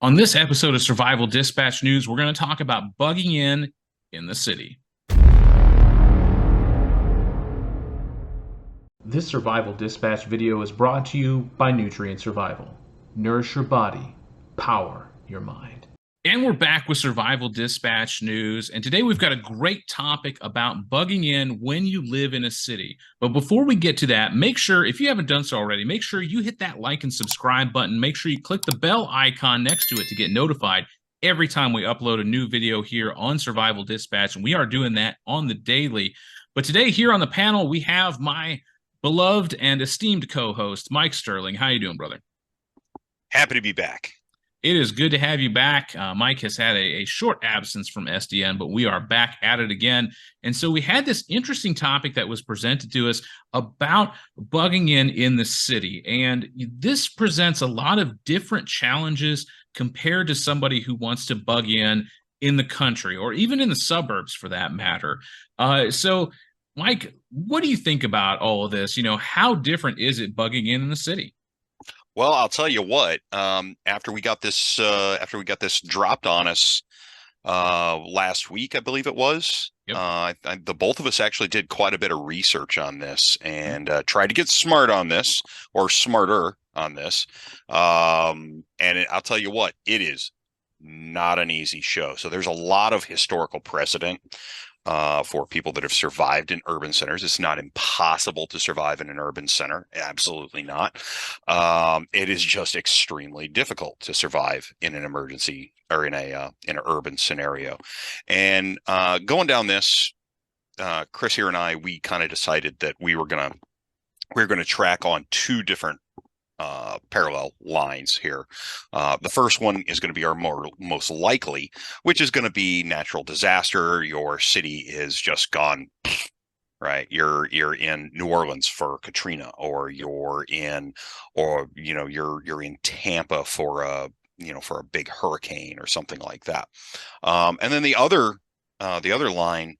On this episode of Survival Dispatch News, we're going to talk about bugging in the city. This Survival Dispatch video is brought to you by Nutrient Survival. Nourish your body, power your mind. And we're back with Survival Dispatch News, and today we've got a great topic about bugging in when you live in a city. But before we get to that, make sure, if you haven't done so already, make sure you hit that like and subscribe button. Make sure you click the bell icon next to it to get notified every time we upload a new video here on Survival Dispatch, and we are doing that on the daily. But today here on the panel, we have my beloved and esteemed co-host, Mike Sterling. How you doing, brother? Happy to be back. It is good to have you back. Mike has had a short absence from SDN, but we are back at it again. And so we had this interesting topic that was presented to us about bugging in the city. And this presents a lot of different challenges compared to somebody who wants to bug in the country or even in the suburbs for that matter. So, Mike, what do you think about all of this? How different is it bugging in the city? Well, I'll tell you what. After we got this dropped on us last week, I believe it was. Yep. The both of us actually did quite a bit of research on this and tried to get smart on this or smarter on this. I'll tell you what, it is not an easy show. So there's a lot of historical precedent for people that have survived in urban centers. It's not impossible to survive in an urban center. Absolutely not. It is just extremely difficult to survive in an emergency or in an urban scenario. And going down this, Chris here and I, we kind of decided that we were gonna track on two different parallel lines here. The first one is going to be our most likely, which is going to be natural disaster. Your city is just gone, right? You're in New Orleans for Katrina, or you're in Tampa for a big hurricane or something like that. And then the other line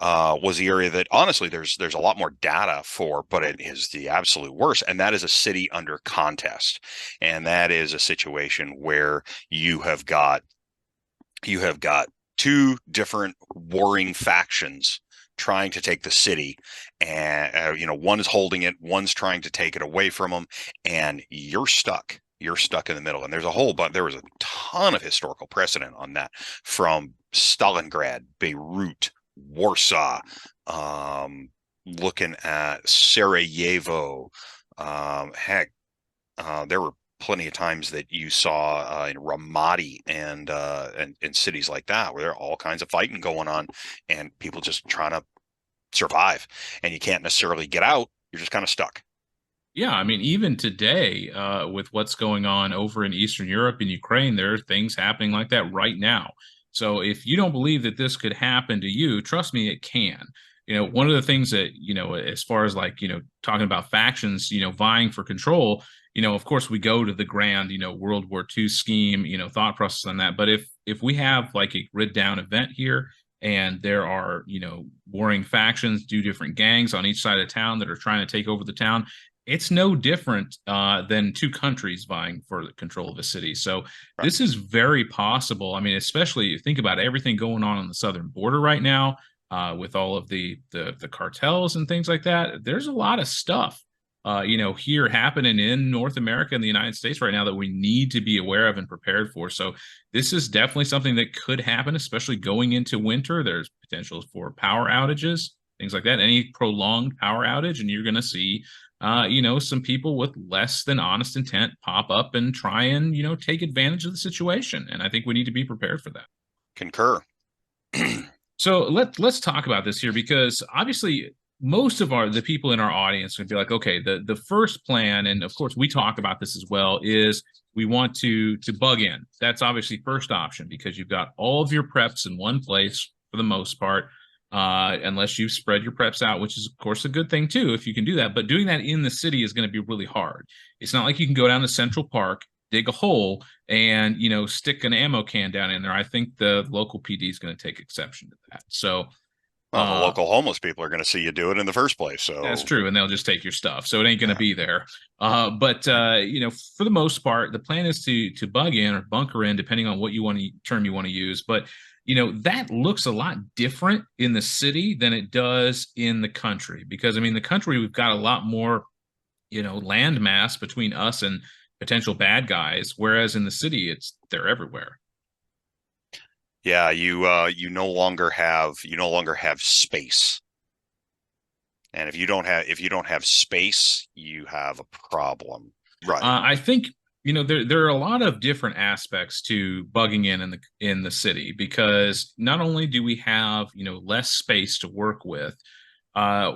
was the area that honestly there's a lot more data for, but it is the absolute worst, and that is a city under contest. And that is a situation where you have got two different warring factions trying to take the city, and one is holding it, one's trying to take it away from them, and you're stuck in the middle. And there was a ton of historical precedent on that, from Stalingrad, Beirut, Warsaw, looking at Sarajevo. There were plenty of times that you saw in Ramadi and cities like that, where there are all kinds of fighting going on and people just trying to survive, and you can't necessarily get out. You're just kind of stuck. Yeah, I mean, even today, with what's going on over in Eastern Europe and Ukraine, there are things happening like that right now. So if you don't believe that this could happen to you, trust me, it can. One of the things that, as far as talking about factions, vying for control, of course we go to the grand, World War II scheme, thought process on that. But if we have like a grid down event here and there are, warring factions, different gangs on each side of town that are trying to take over the town, it's no different than two countries vying for the control of a city. So this is very possible. I mean, especially think about everything going on the southern border right now with all of the cartels and things like that. There's a lot of stuff, here happening in North America and the United States right now that we need to be aware of and prepared for. So this is definitely something that could happen, especially going into winter. There's potential for power outages, things like that, any prolonged power outage, and you're going to see some people with less than honest intent pop up and try and, take advantage of the situation. And I think we need to be prepared for that. Concur. So let's talk about this here, because obviously most of the people in our audience would be like, okay, the first plan, and of course we talk about this as well, is we want to bug in. That's obviously first option, because you've got all of your preps in one place for the most part. Unless you spread your preps out, which is of course a good thing too, if you can do that. But doing that in the city is going to be really hard. It's not like you can go down to Central Park, dig a hole, and stick an ammo can down in there. I think the local PD is going to take exception to that. So Well, the local homeless people are going to see you do it in the first place. That's So true, and they'll just take your stuff, so it ain't going to yeah, be there. But for the most part, the plan is to bug in or bunker in, depending on what you want to term you want to use. But that looks a lot different in the city than it does in the country, because I mean, the country, we've got a lot more land mass between us and potential bad guys, whereas in the city, they're everywhere. yeah, you no longer have space. And if you don't have space, you have a problem. Right. I think there are a lot of different aspects to bugging in the city, because not only do we have less space to work with,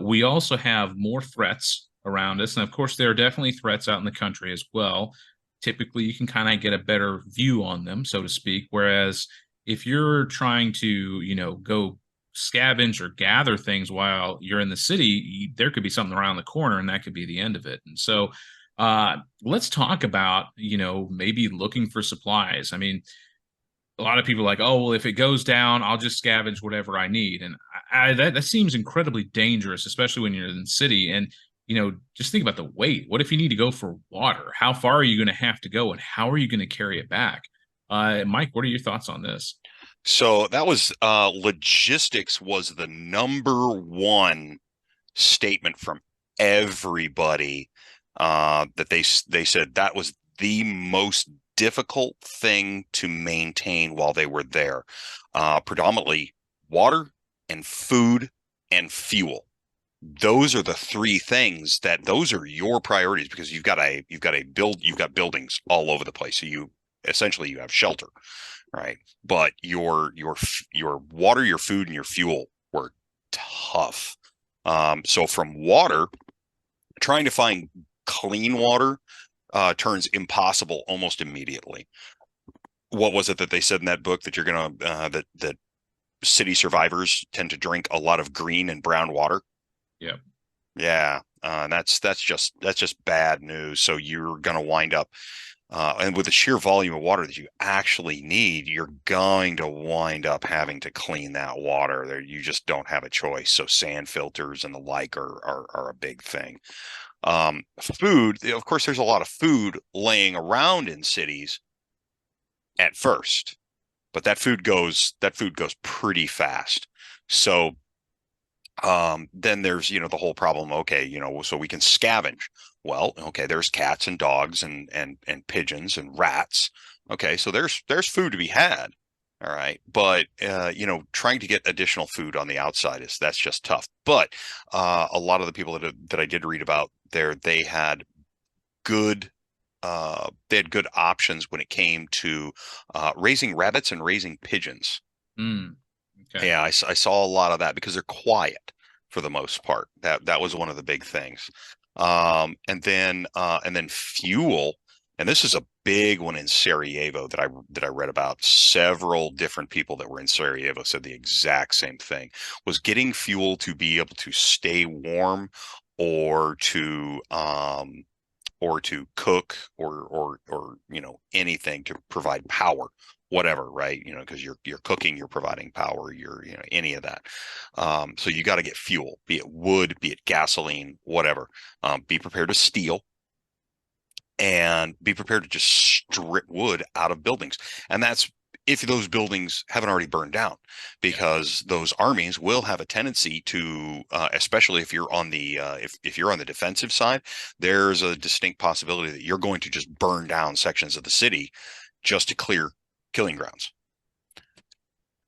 we also have more threats around us, and of course there are definitely threats out in the country as well. Typically, you can kind of get a better view on them, so to speak. Whereas if you're trying to go scavenge or gather things while you're in the city, there could be something around the corner, and that could be the end of it. And so let's talk about maybe looking for supplies. I mean, a lot of people are like, oh well, if it goes down, I'll just scavenge whatever I need, and that seems incredibly dangerous, especially when you're in the city. And just think about the weight. What if you need to go for water? How far are you going to have to go, and how are you going to carry it back? Mike, what are your thoughts on this? So that was logistics was the number one statement from everybody that they said that was the most difficult thing to maintain while they were there. Predominantly water and food and fuel. Those are the three things those are your priorities, because you've got buildings all over the place. So you essentially you have shelter, right? But your water, your food, and your fuel were tough. So from water, trying to find clean water turns impossible almost immediately. What was it that they said in that book that you're gonna that city survivors tend to drink a lot of green and brown water? Yeah. Yeah, that's just bad news. So you're gonna wind up and with the sheer volume of water that you actually need, you're going to wind up having to clean that water. There, you just don't have a choice. So sand filters and the like are a big thing. Food, of course, there's a lot of food laying around in cities at first, but that food goes pretty fast. So then there's the whole problem. Okay, so we can scavenge. Well, okay, there's cats and dogs and pigeons and rats. Okay, so there's food to be had. All right, but trying to get additional food on the outside that's just tough. But a lot of the people that I did read about there, good they had good options when it came to raising rabbits and raising pigeons. Mm, okay. Yeah, I saw a lot of that because they're quiet for the most part. That was one of the big things. And then fuel, and this is a big one in Sarajevo that I read about. Several different people that were in Sarajevo said the exact same thing, was getting fuel to be able to stay warm or to cook or anything to provide power, whatever, right? Because you're cooking, you're providing power, you're any of that. So you got to get fuel, be it wood, be it gasoline, whatever. Be prepared to steal, and be prepared to just strip wood out of buildings. And that's if those buildings haven't already burned down, because those armies will have a tendency to, especially if you're on the if you're on the defensive side, there's a distinct possibility that you're going to just burn down sections of the city just to clear killing grounds.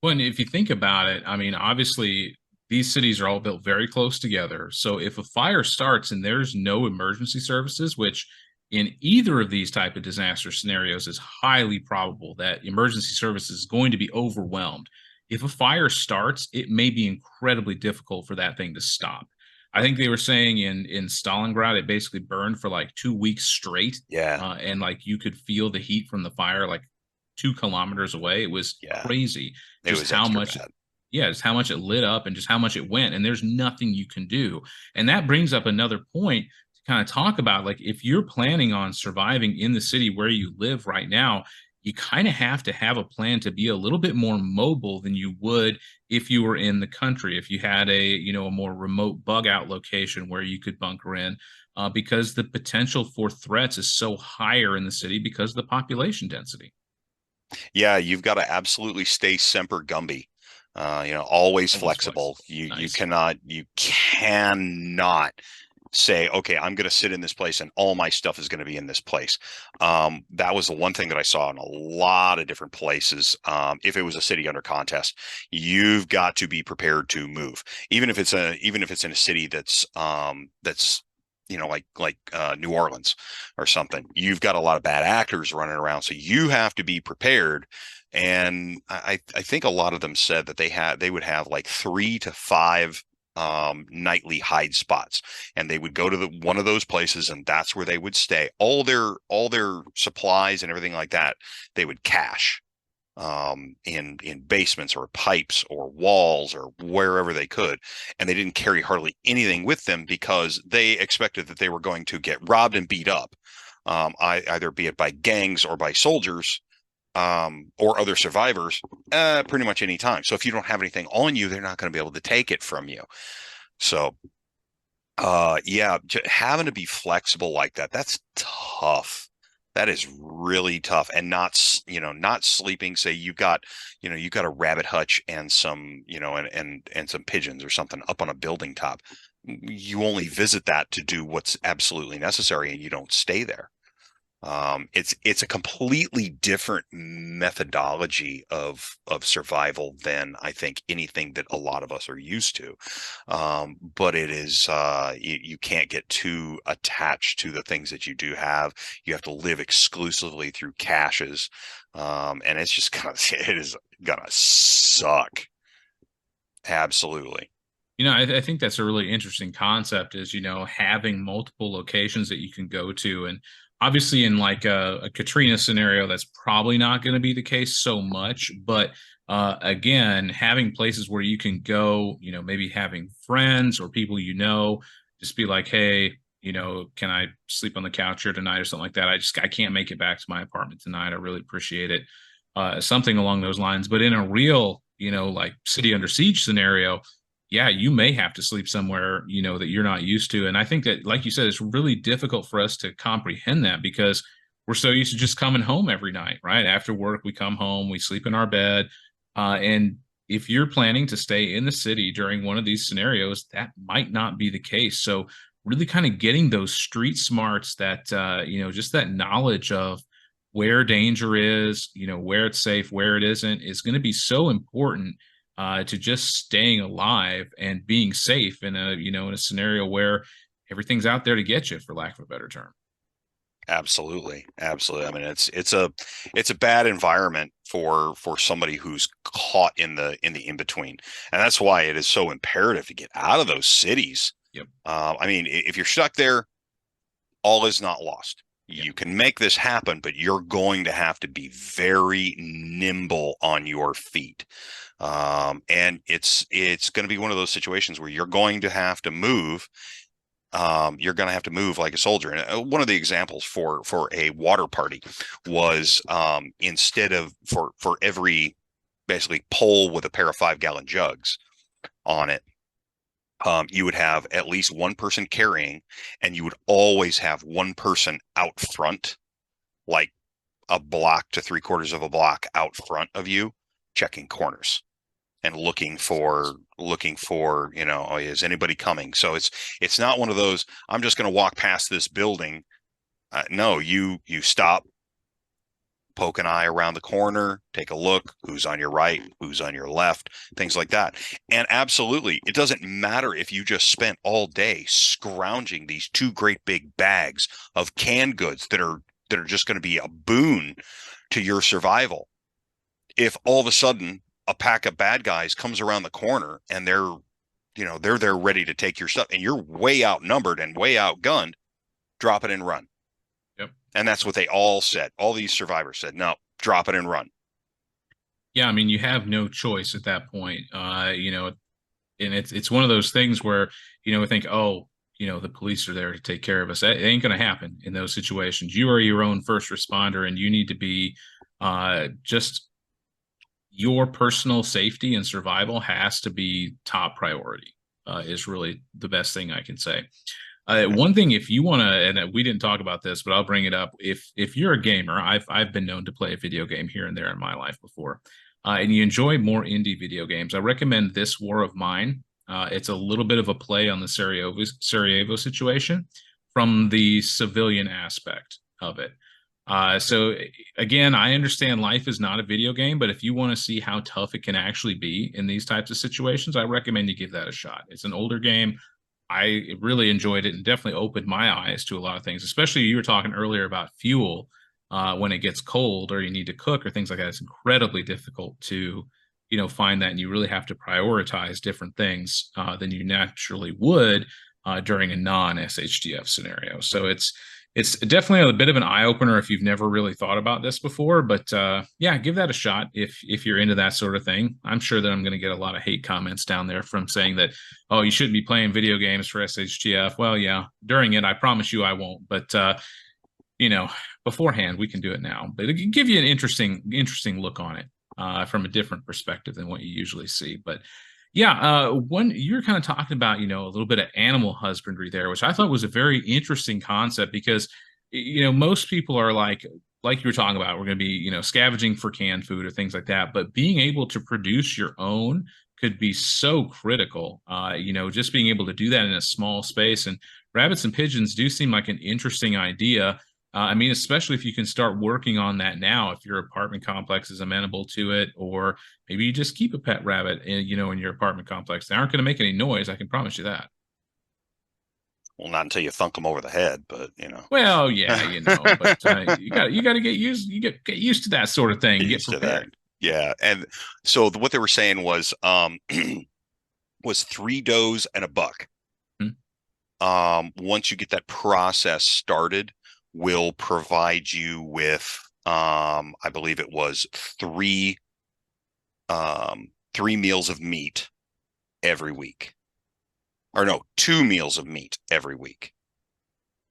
Well, and if you think about it, I mean, obviously these cities are all built very close together. So if a fire starts and there's no emergency services, which in either of these type of disaster scenarios is highly probable that emergency services is going to be overwhelmed. If a fire starts, it may be incredibly difficult for that thing to stop. I think they were saying in Stalingrad, it basically burned for like 2 weeks straight, Yeah, and like you could feel the heat from the fire like 2 kilometers away. It was yeah, crazy, it just was how extra much, bad. yeah, just how much it lit up and just how much it went. And there's nothing you can do. And that brings up another point to kind of talk about, like, if you're planning on surviving in the city where you live right now, you kind of have to have a plan to be a little bit more mobile than you would if you were in the country, if you had a, a more remote bug out location where you could bunker in, because the potential for threats is so higher in the city because of the population density. Yeah, you've got to absolutely stay semper gumby. Always Always flexible. flexible. You Nice. cannot say, okay, I'm going to sit in this place and all my stuff is going to be in this place. That was the one thing that I saw in a lot of different places. If it was a city under contest, you've got to be prepared to move, even if it's in a city that's New Orleans or something. You've got a lot of bad actors running around, so you have to be prepared. And I think a lot of them said that they would have like 3 to 5 nightly hide spots, and they would go to one of those places, and that's where they would stay. All their supplies and everything like that, they would cache in basements or pipes or walls or wherever they could, and they didn't carry hardly anything with them because they expected that they were going to get robbed and beat up, either be it by gangs or by soldiers, or other survivors, pretty much any time. So if you don't have anything on you, they're not going to be able to take it from you. So, yeah, having to be flexible like that, that's tough. That is really tough. And not sleeping. Say you got a rabbit hutch and some, and some pigeons or something up on a building top. You only visit that to do what's absolutely necessary, and you don't stay there. It's a completely different methodology of survival than I think anything that a lot of us are used to. But it is you can't get too attached to the things that you do have. You have to live exclusively through caches, and it's just gonna it is gonna suck. Absolutely. I think that's a really interesting concept is, having multiple locations that you can go to. And obviously, in like a Katrina scenario, that's probably not going to be the case so much. But again, having places where you can go, maybe having friends or people, just be like, hey, can I sleep on the couch here tonight or something like that? I can't make it back to my apartment tonight. I really appreciate it. Something along those lines. But in a real, like city under siege scenario, yeah, you may have to sleep somewhere, that you're not used to. And I think that, like you said, it's really difficult for us to comprehend that because we're so used to just coming home every night, right? After work, we come home, we sleep in our bed. And if you're planning to stay in the city during one of these scenarios, that might not be the case. So, really kind of getting those street smarts that, just that knowledge of where danger is, where it's safe, where it isn't, is going to be so important to just staying alive and being safe in a scenario where everything's out there to get you, for lack of a better term. Absolutely. Absolutely. I mean, it's a bad environment for somebody who's caught in the in between. And that's why it is so imperative to get out of those cities. Yep. I mean, if you're stuck there, all is not lost. Yep. You can make this happen, but you're going to have to be very nimble on your feet. And it's going to be one of those situations where you're going to have to move. You're going to have to move like a soldier. And one of the examples for a water party was, instead of for every basically pole with a pair of 5-gallon jugs on it, you would have at least one person carrying, and you would always have one person out front, like a block to 3/4 of a block out front of you, checking corners and looking for, oh, is anybody coming? So it's not one of those, I'm just going to walk past this building. No, you stop, poke an eye around the corner, take a look, who's on your right, who's on your left, things like that. And absolutely, it doesn't matter if you just spent all day scrounging these 2 great big bags of canned goods that are just going to be a boon to your survival. If all of a sudden a pack of bad guys comes around the corner and they're there ready to take your stuff, and you're way outnumbered and way outgunned, drop it and run. Yep. And that's what they all said. All these survivors said, no, drop it and run. Yeah, I mean, you have no choice at that point. And it's one of those things where, we think, oh, the police are there to take care of us. It ain't going to happen in those situations. You are your own first responder, and you need to be Just your personal safety and survival has to be top priority. Is really the best thing I can say. One thing, if you want to, and we didn't talk about this, but I'll bring it up. If you're a gamer, I've been known to play a video game here and there in my life before, and you enjoy more indie video games, I recommend This War of Mine. It's a little bit of a play on the Sarajevo situation from the civilian aspect of it. So again, I understand life is not a video game, but if you want to see how tough it can actually be in these types of situations, I recommend you give that a shot. It's an older game. I really enjoyed it and definitely opened my eyes to a lot of things, especially you were talking earlier about fuel. When it gets cold or you need to cook or things like that, it's incredibly difficult to, find that, and you really have to prioritize different things than you naturally would during a non-SHTF scenario. So it's definitely a bit of an eye opener if you've never really thought about this before. But yeah, give that a shot if you're into that sort of thing. I'm sure that I'm going to get a lot of hate comments down there from saying that, oh, you shouldn't be playing video games for SHTF. Well, yeah, during it, I promise you I won't. But you know, beforehand, we can do it now. But it can give you an interesting look on it from a different perspective than what you usually see. But yeah, when you're kind of talking about, a little bit of animal husbandry there, which I thought was a very interesting concept because, most people are like you were talking about, we're going to be, scavenging for canned food or things like that. But being able to produce your own could be so critical. Just being able to do that in a small space. And rabbits and pigeons do seem like an interesting idea. I mean, especially if you can start working on that now, if your apartment complex is amenable to it, or maybe you just keep a pet rabbit in your apartment complex. They aren't going to make any noise. I can promise you that. Well, not until you thunk them over the head, but Well, yeah, but you got to get used to that sort of thing. Get used to that. prepared. Yeah. And so what they were saying was was 3 does and a buck. Hmm. Once you get that process started, will provide you with I believe it was three meals of meat every week. Or no, 2 meals of meat every week.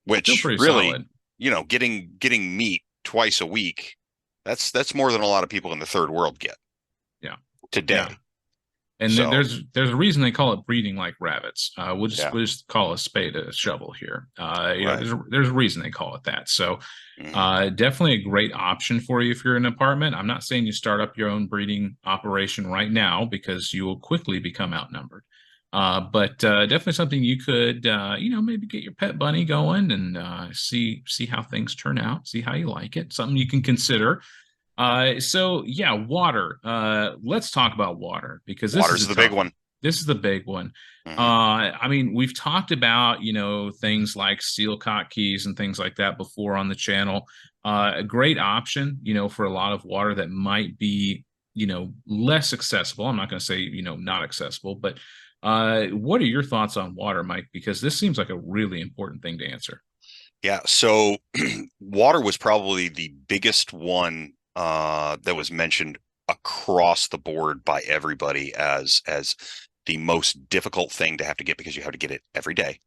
Still Which pretty really, solid. getting meat twice a week, that's more than a lot of people in the third world get Yeah, yeah. today. And So there's a reason they call it breeding like rabbits. yeah, We'll just call a spade a shovel here. right. There's a reason they call it that. So, Hmm. definitely a great option for you if you're in an apartment. I'm not saying you start up your own breeding operation right now because you will quickly become outnumbered. But definitely something you could, maybe get your pet bunny going and see how things turn out, see how you like it. Something you can consider. So yeah, water. Let's talk about water because this is Water's a the big tough one. one. This is the big one. Hmm. I mean, we've talked about, things like seal cock keys and things like that before on the channel. A great option, for a lot of water that might be, less accessible. I'm not going to say, not accessible, but what are your thoughts on water, Mike? Because this seems like a really important thing to answer. Yeah. So water was probably the biggest one that was mentioned across the board by everybody as the most difficult thing to have to get because you have to get it every day.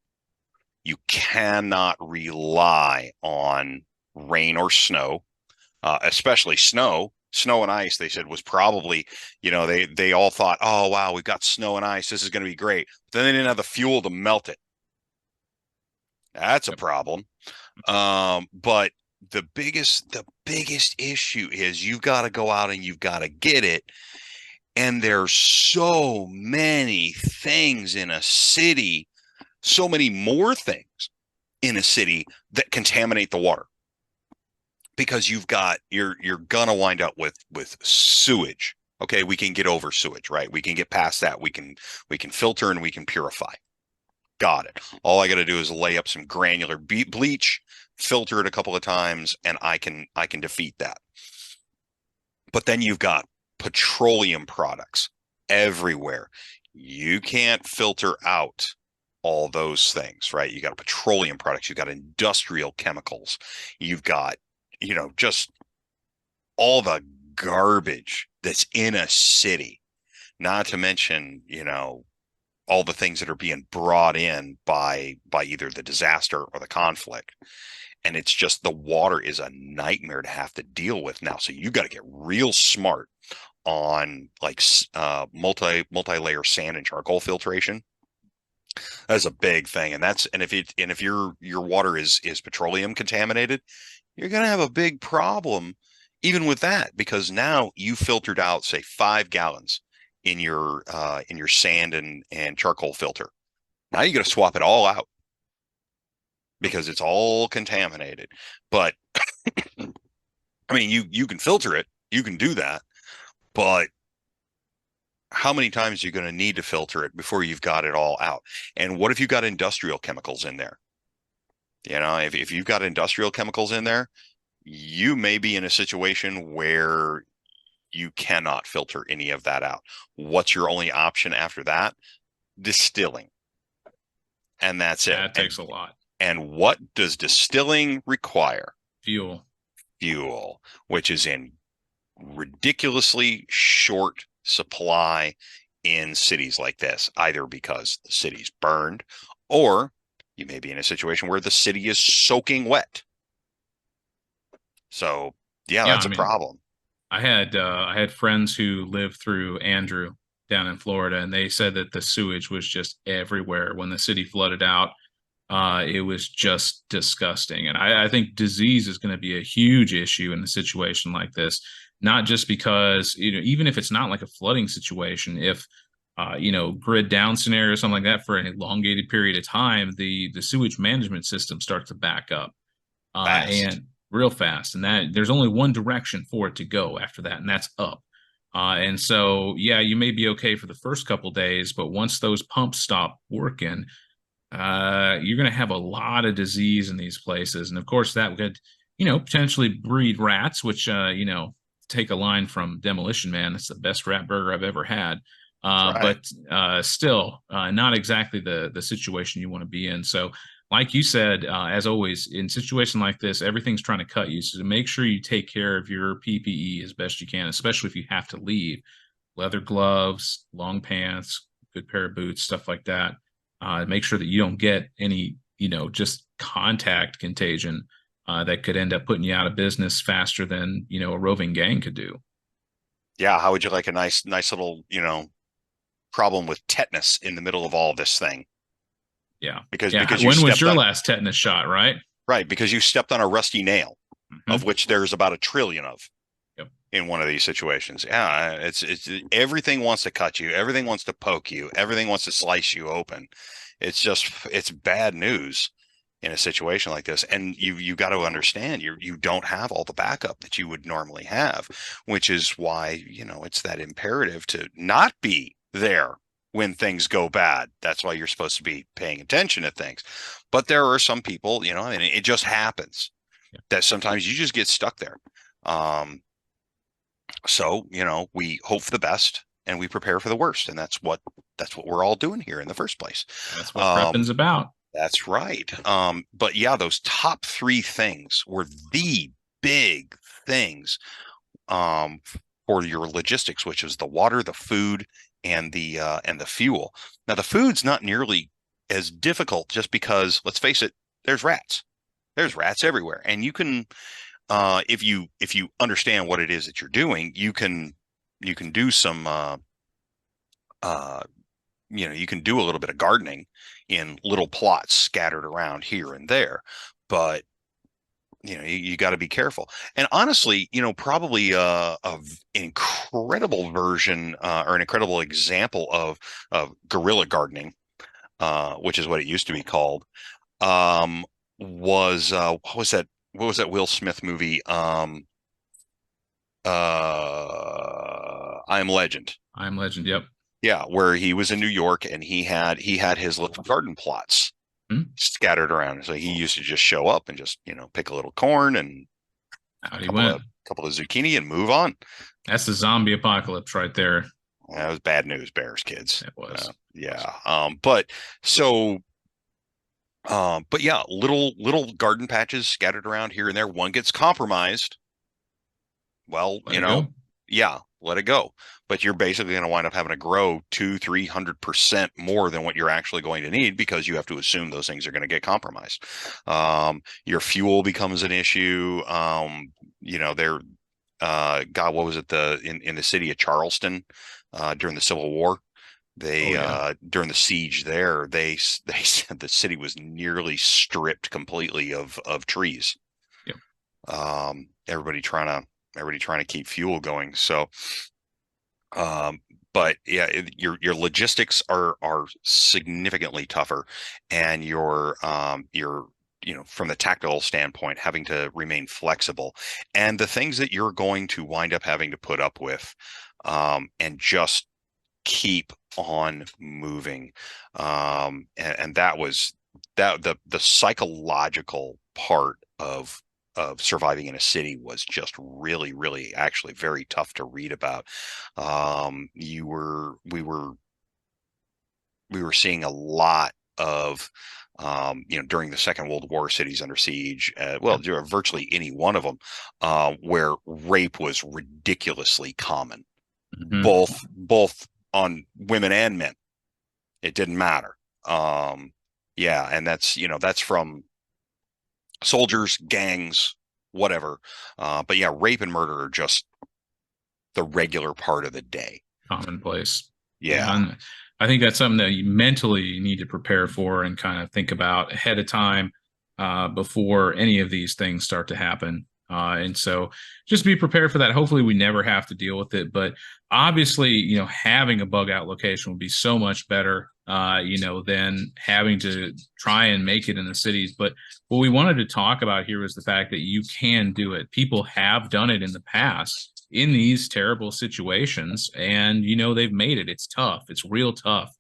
You cannot rely on rain or snow, especially snow. Snow and ice, they said, was probably, they all thought, oh wow, we've got snow and ice. This is going to be great. But then they didn't have the fuel to melt it. That's a Yep. problem. But the biggest issue is you've got to go out and you've got to get it. And there's so many things in a city, so many more things in a city that contaminate the water because you're gonna wind up with sewage. Okay, we can get over sewage, right? We can get past that. We can filter and we can purify. Got it. All I got to do is lay up some granular bleach, filter it a couple of times, and I can defeat that. But then you've got petroleum products everywhere. You can't filter out all those things, right? You got petroleum products, you've got industrial chemicals, you've got, just all the garbage that's in a city, not to mention, all the things that are being brought in by either the disaster or the conflict. and it's just the water is a nightmare to have to deal with now. So you got to get real smart on like multi-layer sand and charcoal filtration. That's a big thing, and if your water is petroleum contaminated, you're gonna have a big problem even with that, because now you filtered out, say, 5 gallons in your sand and charcoal filter. Now you got to swap it all out because it's all contaminated. But I mean, you can filter it, you can do that, but how many times are you going to need to filter it before you've got it all out? And what if you got industrial chemicals in there? You know, if you've got industrial chemicals in there, you may be in a situation where you cannot filter any of that out. What's your only option after that? Distilling. And that's it. That takes a lot. And what does distilling require? Fuel. Fuel, which is in ridiculously short supply in cities like this, either because the city's burned, or you may be in a situation where the city is soaking wet. So yeah, Yeah, that's I a mean, problem. I had friends who lived through Andrew down in Florida, and they said that the sewage was just everywhere when the city flooded out. It was just disgusting, and I think disease is going to be a huge issue in a situation like this. Not just because, even if it's not like a flooding situation, if grid down scenario, something like that for an elongated period of time, the sewage management system starts to back up, Fast. and real fast, and that there's only one direction for it to go after that, and that's up. And so, yeah, you may be okay for the first couple days, but once those pumps stop working, you're going to have a lot of disease in these places. And of course, that could, potentially breed rats, which, take a line from Demolition Man. It's the best rat burger I've ever had. That's right. But still, not exactly the situation you want to be in. So, like you said, as always, in situation like this, everything's trying to cut you. So, to make sure you take care of your PPE as best you can, especially if you have to leave. Leather gloves, long pants, good pair of boots, stuff like that. Make sure that you don't get any, just contact contagion that could end up putting you out of business faster than, a roving gang could do. Yeah, how would you like a nice little, problem with tetanus in the middle of all this thing? Yeah. Yeah. Because you When was stepped your on last tetanus shot, right? right, because you stepped on a rusty nail, of Hmm. which there's about a trillion of Yep. in one of these situations. Yeah, it's everything wants to cut you, everything wants to poke you, everything wants to slice you open. It's bad news in a situation like this. And you got to understand you don't have all the backup that you would normally have, which is why, it's that imperative to not be there when things go bad. That's why you're supposed to be paying attention to things. But there are some people, and it just happens Yeah. that sometimes you just get stuck there. Um, so, we hope for the best and we prepare for the worst. And that's what we're all doing here in the first place. That's what Um, prepping's about. that's right. But yeah, those top three things were the big things um, for your logistics, which is the water, the food, and the fuel. Now, the food's not nearly as difficult, just because, let's face it, there's rats. There's rats everywhere, and you can, if you understand what it is that you're doing, you can do some uh, you can do a little bit of gardening in little plots scattered around here and there, but you got to be careful. And honestly, probably an incredible version or an incredible example of guerrilla gardening, which is what it used to be called, um, was what was that Will Smith movie? I Am Legend. I'm Legend. Yep. Yeah, where he was in New York and he had his little garden plots Hmm? scattered around. So he used to just show up and just, pick a little corn and Out a he couple went. of couple of zucchini and move on. That's the zombie apocalypse right there. That was bad news, Bears kids. It was. It was. Yeah. But so but yeah, little garden patches scattered around here and there. One gets compromised. Well, Let it go. yeah, let it go. But you're basically going to wind up having to grow 200-300% more than what you're actually going to need because you have to assume those things are going to get compromised. Your fuel becomes an issue. They're God, what was it in the city of Charleston during the Civil War? Oh They yeah. during the siege there, they said the city was nearly stripped completely of trees. Yep. Everybody trying to keep fuel going. So, um, but yeah, your logistics are significantly tougher, and from the tactical standpoint, having to remain flexible, and the things that you're going to wind up having to put up with, and just keep on moving. And that was that the psychological part of surviving in a city was just really, really actually very tough to read about. You were we were seeing a lot of during the Second World War, cities under siege. Well, Yep. virtually any one of them, where rape was ridiculously common, Hmm. both on women and men. It didn't matter. Um, yeah, and that's from soldiers, gangs, whatever. But yeah, rape and murder are just the regular part of the day. Commonplace. Yeah, Yeah, and I think that's something that you mentally need to prepare for and kind of think about ahead of time before any of these things start to happen. And so just be prepared for that. Hopefully, we never have to deal with it. But obviously, having a bug out location would be so much better, than having to try and make it in the cities. But what we wanted to talk about here was the fact that you can do it. People have done it in the past in these terrible situations, and they've made it. It's tough. It's real tough.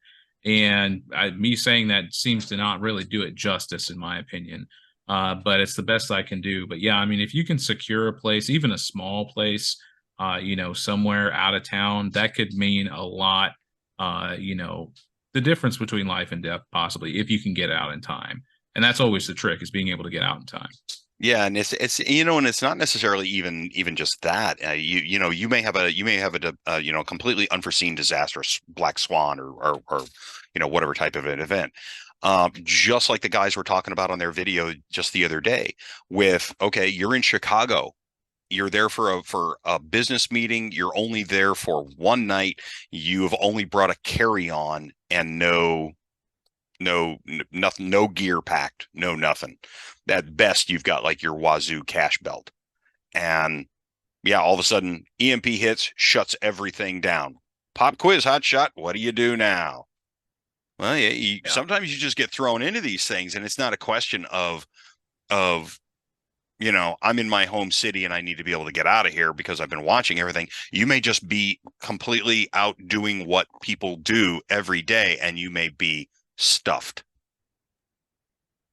And me saying that seems to not really do it justice, in my opinion. But it's the best I can do. But yeah, I mean, if you can secure a place, even a small place, somewhere out of town, that could mean a lot. The difference between life and death, possibly, if you can get out in time. And that's always the trick, is being able to get out in time. yeah, and it's and it's not necessarily even just that. You may have a completely unforeseen disastrous black swan or whatever type of an event. Just like the guys were talking about on their video just the other day with, okay, you're in Chicago. You're there for a business meeting. You're only there for one night. You've only brought a carry-on and nothing, no gear packed, no nothing. At best, you've got like your Wazoo cash belt. And yeah, all of a sudden, EMP hits, shuts everything down. Pop quiz, hot shot. What do you do now? Well, yeah, Yeah. sometimes you just get thrown into these things, and it's not a question of I'm in my home city and I need to be able to get out of here because I've been watching everything. You may just be completely out doing what people do every day, and you may be stuffed.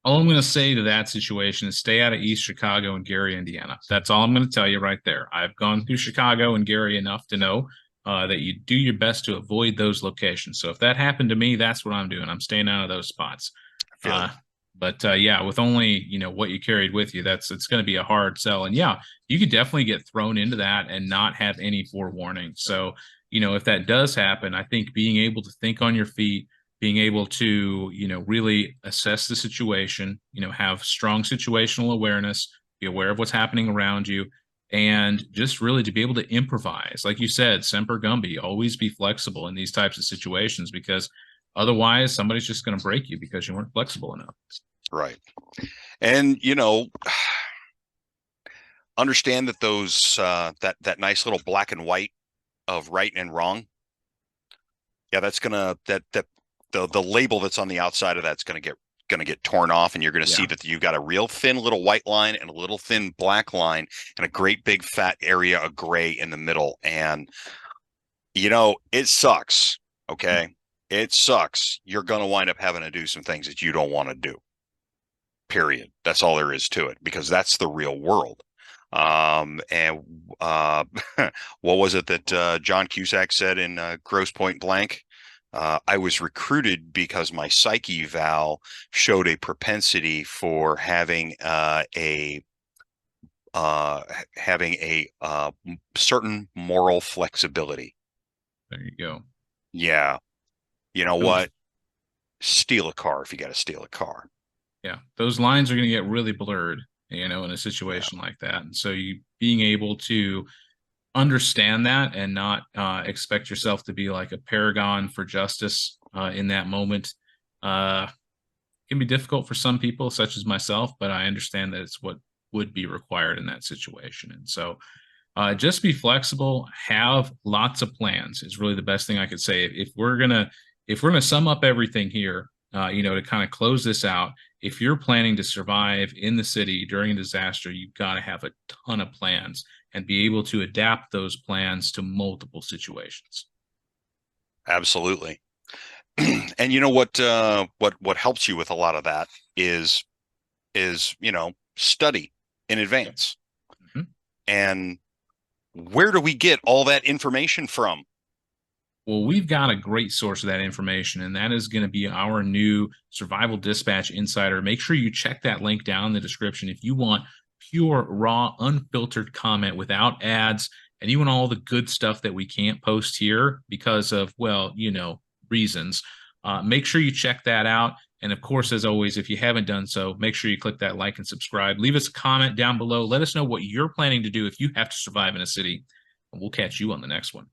All I'm going to say to that situation is stay out of East Chicago and Gary, Indiana. That's all I'm going to tell you right there. I've gone through Chicago and Gary enough to know that you do your best to avoid those locations. So if that happened to me, that's what I'm doing. I'm staying out of those spots. I feel Uh, you. but yeah, with only what you carried with you, it's going to be a hard sell. And yeah, you could definitely get thrown into that and not have any forewarning. So if that does happen, I think being able to think on your feet, being able to really assess the situation, have strong situational awareness, be aware of what's happening around you, and just really to be able to improvise, like you said, semper gumby, always be flexible in these types of situations, because otherwise somebody's just going to break you because you weren't flexible enough. Right. And understand that those that nice little black and white of right and wrong. Yeah, that's gonna that the label that's on the outside of that's gonna get torn off, and you're gonna see Yeah. that you've got a real thin little white line and a little thin black line and a great big fat area of gray in the middle. And it sucks. Okay. It sucks. You're gonna wind up having to do some things that you don't want to do. Period. That's all there is to it, because that's the real world. And what was it that John Cusack said in Gross Point Blank? I was recruited because my psyche val showed a propensity for having having a certain moral flexibility. There you go. Yeah. You know Those what? Steal a car if you got to steal a car. Yeah, those lines are going to get really blurred, in a Yeah, situation like that. And so you being able to understand that and not expect yourself to be like a paragon for justice in that moment uh, can be difficult for some people, such as myself, but I understand that it's what would be required in that situation. And so just be flexible, have lots of plans is really the best thing I could say. If we're gonna sum up everything here, to kind of close this out, if you're planning to survive in the city during a disaster, you've got to have a ton of plans and be able to adapt those plans to multiple situations. absolutely. And you know what helps you with a lot of that is study in advance. Mhm. And where do we get all that information from? Well, we've got a great source of that information, and that is going to be our new Survival Dispatch Insider. Make sure you check that link down in the description if you want pure, raw, unfiltered comment without ads, and you want all the good stuff that we can't post here because of, well, reasons. Make sure you check that out. And of course, as always, if you haven't done so, make sure you click that like and subscribe. Leave us a comment down below. Let us know what you're planning to do if you have to survive in a city, and we'll catch you on the next one.